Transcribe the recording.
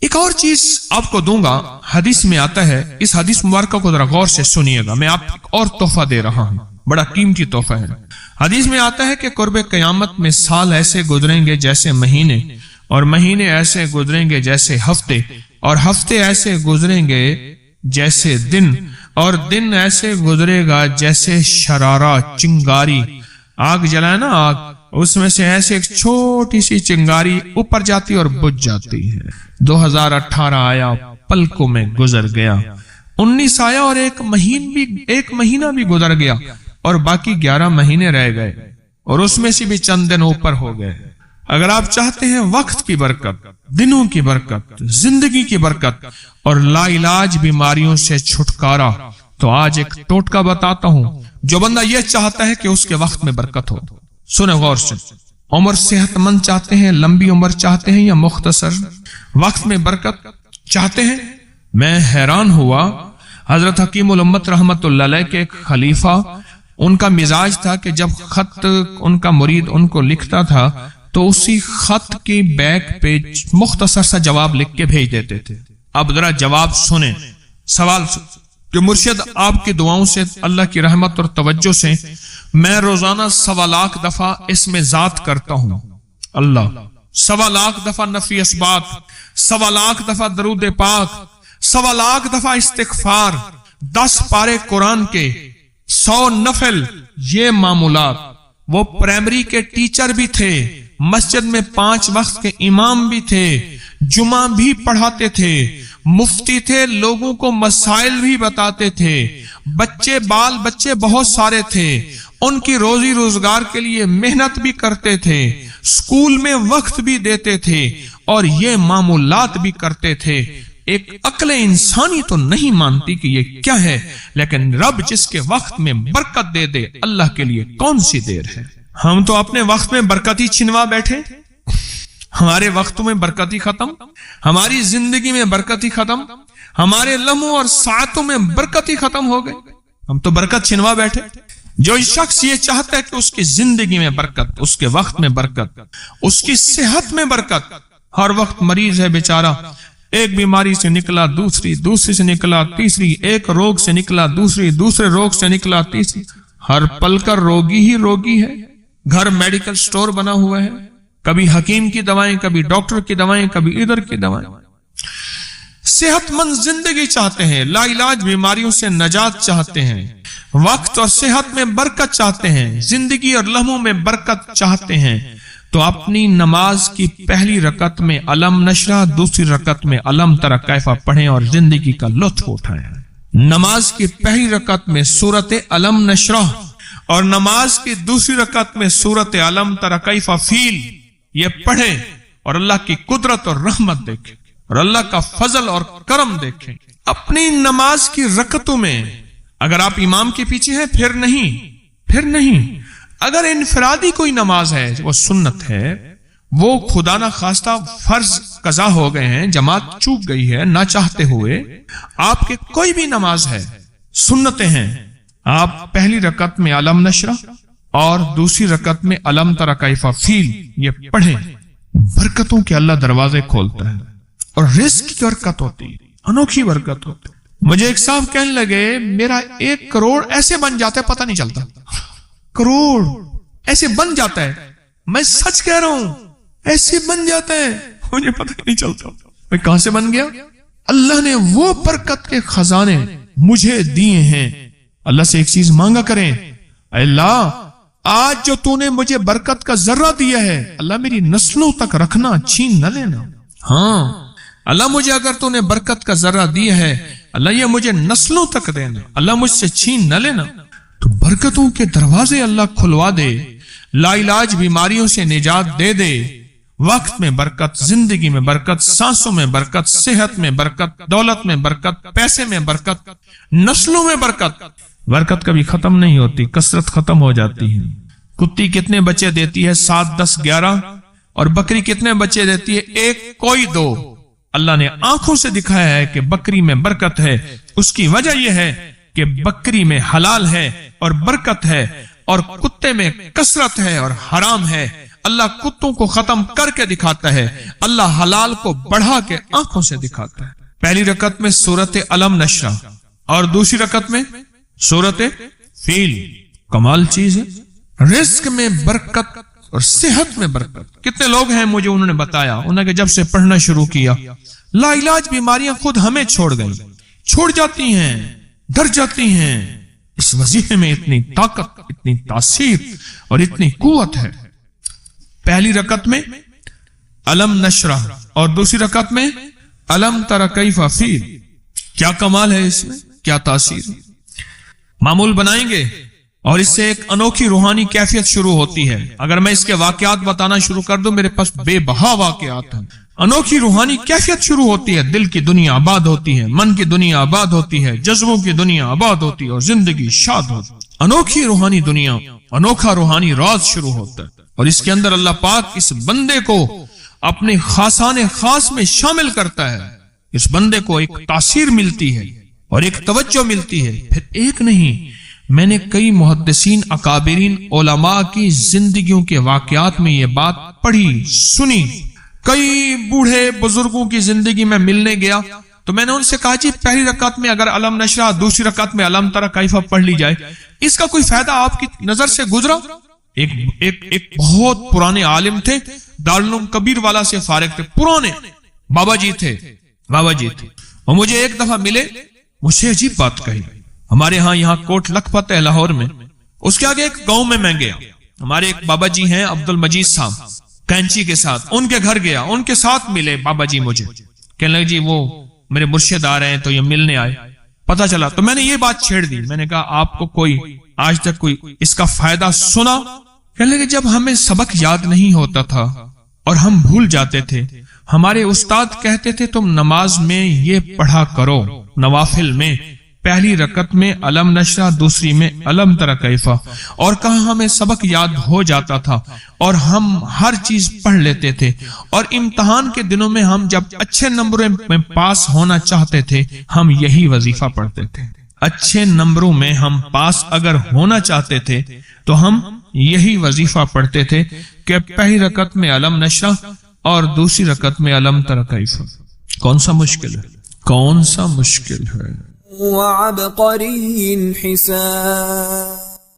ایک اور چیز آپ کو دوں گا، حدیث میں آتا ہے، اس حدیث مبارکہ کو ذرا غور سے سنیے گا، میں آپ کو ایک اور تحفہ دے رہا ہوں، بڑا قیمتی تحفہ ہے۔ حدیث میں آتا ہے کہ قرب قیامت میں سال ایسے گزریں گے جیسے مہینے، اور مہینے ایسے گزریں گے جیسے ہفتے، اور ہفتے ایسے گزریں گے جیسے دن، اور دن ایسے گزرے گا جیسے شرارہ، چنگاری، آگ جلائے نا آگ، اس میں سے ایسے ایک چھوٹی سی چنگاری اوپر جاتی اور بجھ جاتی ہے۔ 2018 آیا، پلکوں میں گزر گیا، 19 آیا اور ایک مہینہ بھی گزر گیا، اور باقی 11 مہینے رہ گئے، اور اس میں سے بھی چند دن اوپر ہو گئے۔ اگر آپ چاہتے ہیں وقت کی برکت، دنوں کی برکت، زندگی کی برکت اور لا علاج بیماریوں سے چھٹکارا، تو آج ایک ٹوٹکا بتاتا ہوں جو بندہ یہ چاہتا ہے کہ اس کے وقت میں برکت ہو۔ سنیں غور سے، عمر صحت مند چاہتے ہیں، لمبی عمر چاہتے ہیں، یا مختصر وقت میں برکت چاہتے ہیں؟ میں حیران ہوا، حضرت حکیم الامت رحمت اللہ علیہ کے ایک خلیفہ، ان کا مزاج تھا کہ جب خط ان کا مرید ان کو لکھتا تھا تو اسی خط کی بیک پہ مختصر سا جواب لکھ کے بھیج دیتے تھے۔ اب ذرا جواب سنیں، سوال کہ مرشد آپ کی دعاؤں سے، اللہ کی رحمت اور توجہ سے میں روزانہ 1.25 لاکھ دفعہ اس میں ذات کرتا ہوں اللہ، 1.25 لاکھ دفعہ نفی اسبات، 1.25 لاکھ دفعہ درود پاک، 1.25 لاکھ دفعہ استغفار، 10 پارے قرآن کے، 100 نفل، یہ معمولات۔ وہ پرائمری کے ٹیچر بھی تھے، مسجد میں 5 وقت کے امام بھی تھے، جمعہ بھی پڑھاتے تھے، مفتی تھے، لوگوں کو مسائل بھی بتاتے تھے، بال بچے بہت سارے تھے، ان کی روزی روزگار کے لیے محنت بھی کرتے تھے، اسکول میں وقت بھی دیتے تھے، اور یہ معمولات بھی کرتے تھے۔ ایک عقل انسانی تو نہیں مانتی کہ یہ کیا ہے، لیکن رب جس کے وقت میں برکت دے دے، اللہ کے لیے کون سی دیر ہے۔ ہم تو اپنے وقت میں برکت ہی چھنوا بیٹھے، ہمارے وقتوں میں برکت ہی ختم، ہماری زندگی میں برکت ہی ختم، ہمارے لمحوں اور ساعتوں میں برکت ہی ختم ہو گئے، ہم تو برکت چھنوا بیٹھے۔ جو شخص یہ چاہتا ہے کہ اس کی زندگی میں برکت، اس کے وقت میں برکت، اس کی صحت میں برکت، ہر وقت مریض ہے بیچارہ، ایک بیماری سے نکلا دوسری سے نکلا تیسری، ایک روگ سے نکلا دوسرے روگ سے نکلا تیسری، ہر پل کا روگی ہی روگی ہے۔ گھر میڈیکل سٹور بنا ہوا ہے، کبھی حکیم کی دوائیں، کبھی ڈاکٹر کی دوائیں، کبھی ادھر کی دوائیں۔ صحت مند زندگی چاہتے ہیں، لا علاج بیماریوں سے نجات چاہتے ہیں، وقت اور صحت میں برکت چاہتے ہیں، زندگی اور لمحوں میں برکت چاہتے ہیں، تو اپنی نماز کی پہلی رکعت میں علم نشرہ، دوسری رکعت میں علم تری کیف پڑھیں اور زندگی کا لطف اٹھائیں۔ نماز کی پہلی رکعت میں سورت علم نشرہ اور نماز کی دوسری رکعت میں سورت علم تری کیف فیل، یہ پڑھیں اور اللہ کی قدرت اور رحمت دیکھیں اور اللہ کا فضل اور کرم دیکھیں۔ اپنی نماز کی رکعتوں میں اگر آپ امام کے پیچھے ہیں پھر نہیں، اگر انفرادی کوئی نماز ہے، وہ سنت ہے، وہ خدا نہ خواستہ فرض قضا ہو گئے ہیں، جماعت چوک گئی ہے نہ چاہتے ہوئے، آپ کے کوئی بھی نماز ہے، سنتیں ہیں، آپ پہلی رکعت میں علم نشرہ اور دوسری رکعت میں علم تری کیف فیل یہ پڑھیں، برکتوں کے اللہ دروازے کھولتا ہے اور رزق کی برکت ہوتی، انوکھی برکت ہوتی۔ مجھے ایک صاحب کہنے لگے میرا 1 کروڑ ایسے بن جاتا ہے، پتہ نہیں چلتا، کروڑ ایسے بن جاتا ہے، میں سچ کہہ رہا ہوں، ایسے بن جاتا ہے، مجھے پتہ نہیں چلتا میں کہاں سے بن گیا۔ اللہ نے وہ برکت کے خزانے مجھے دیے ہیں۔ اللہ سے ایک چیز مانگا کریں، اللہ آج جو تو نے مجھے برکت کا ذرہ دیا ہے، اللہ میری نسلوں تک رکھنا، چھین نہ لینا۔ ہاں اللہ مجھے اگر تو نے برکت کا ذرہ دیا ہے، اللہ یہ مجھے نسلوں تک دینا، اللہ مجھ سے چھین نہ لینا۔ تو برکتوں کے دروازے اللہ کھلوا دے، لا علاج بیماریوں سے نجات دے دے، وقت میں برکت، زندگی میں برکت، سانسوں میں برکت، صحت میں برکت، دولت میں برکت، پیسے میں برکت، نسلوں میں برکت۔ برکت کبھی ختم نہیں ہوتی، کثرت ختم ہو جاتی ہے۔ کتی کتنے بچے دیتی ہے؟ 7، 10، 11، اور بکری کتنے بچے دیتی ہے؟ 1، کوئی 2۔ اللہ نے آنکھوں سے دکھایا ہے کہ بکری میں برکت ہے، اس کی وجہ یہ ہے کہ بکری میں حلال ہے اور برکت ہے، اور کتے میں کثرت ہے اور حرام ہے۔ اللہ کتوں کو ختم کر کے دکھاتا ہے، اللہ حلال کو بڑھا کے آنکھوں سے دکھاتا ہے۔ پہلی رکعت میں سورت علم نشرہ اور دوسری رکعت میں سورت فیل، کمال چیز ہے۔ رزق میں برکت اور صحت میں برکت۔ کتنے لوگ ہیں مجھے انہوں نے بتایا، انہوں نے جب سے پڑھنا شروع کیا لا علاج بیماریاں خود ہمیں چھوڑ گئی، چھوڑ جاتی ہیں، ڈر جاتی ہیں۔ اس وظیفے میں اتنی طاقت، اتنی تاثیر اور اتنی قوت ہے۔ پہلی رکعت میں علم نشرہ اور دوسری رکعت میں علم تر کیف فیل، کیا کمال ہے اس میں، کیا تاثیر۔ معمول بنائیں گے اور اس سے ایک انوکھی روحانی کیفیت شروع ہوتی ہے۔ اگر میں اس کے واقعات بتانا شروع کر دوں، میرے پاس بے بہا واقعات ہیں۔ انوکھی روحانی کیفیت شروع ہوتی ہے، دل کی دنیا آباد ہوتی ہے، من کی دنیا آباد ہوتی ہے، جذبوں کی دنیا آباد ہوتی ہے اور زندگی شاد ہوتی ہے۔ انوکھی روحانی دنیا، انوکھا روحانی راز شروع ہوتا ہے، اور اس کے اندر اللہ پاک اس بندے کو اپنے خاصان خاص میں شامل کرتا ہے۔ اس بندے کو ایک تاثیر ملتی ہے اور ایک توجہ ملتی ہے۔ پھر ایک نہیں، میں نے کئی محدثین، اکابرین، علماء کی زندگیوں کے واقعات میں یہ بات پڑھی، سنی۔ کئی بوڑھے بزرگوں کی زندگی میں ملنے گیا تو میں نے ان سے کہا جی پہلی رکعت میں اگر علم نشرہ، دوسری رکعت میں علم تر کیف پڑھ لی جائے، اس کا کوئی فائدہ آپ کی نظر سے گزرا؟ ایک بہت پرانے عالم تھے، دارالعلوم کبیر والا سے فارغ تھے، پرانے بابا جی تھے، اور مجھے ایک دفعہ ملے، مجھے عجیب بات کہی۔ ہمارے ہاں یہاں کوٹ لکھپت ہے لاہور میں، اس کے آگے ایک گاؤں میں گیا، ہمارے ایک بابا جی ہیں عبد المجید صاحب، کینچی کے ساتھ ان کے گھر گیا، ان کے ساتھ ملے بابا جی، مجھے کہنے لگے جی وہ میرے مرشد آ رہے ہیں تو یہ ملنے آئے۔ پتا چلا تو میں نے یہ بات چھیڑ دی، میں نے کہا آپ کو کوئی آج تک کوئی اس کا فائدہ سنا؟ کہنے لگے جب ہمیں سبق یاد نہیں ہوتا تھا اور ہم بھول جاتے تھے، ہمارے استاد کہتے تھے تم نماز میں یہ پڑھا کرو، نوافل میں پہلی رکعت میں علم نشرہ، دوسری میں علم تر کیف، اور کہاں ہمیں سبق یاد ہو جاتا تھا اور ہم ہر چیز پڑھ لیتے تھے، اور امتحان کے دنوں میں ہم جب اچھے نمبروں میں پاس ہونا چاہتے تھے ہم یہی وظیفہ پڑھتے تھے۔ اچھے نمبروں میں ہم پاس اگر ہونا چاہتے تھے تو ہم یہی وظیفہ پڑھتے تھے کہ پہلی رکعت میں علم نشرہ اور دوسری رکعت میں علم تر کیف۔ کون سا مشکل ہے، کون سا مشکل ہے؟ وعبقری حساب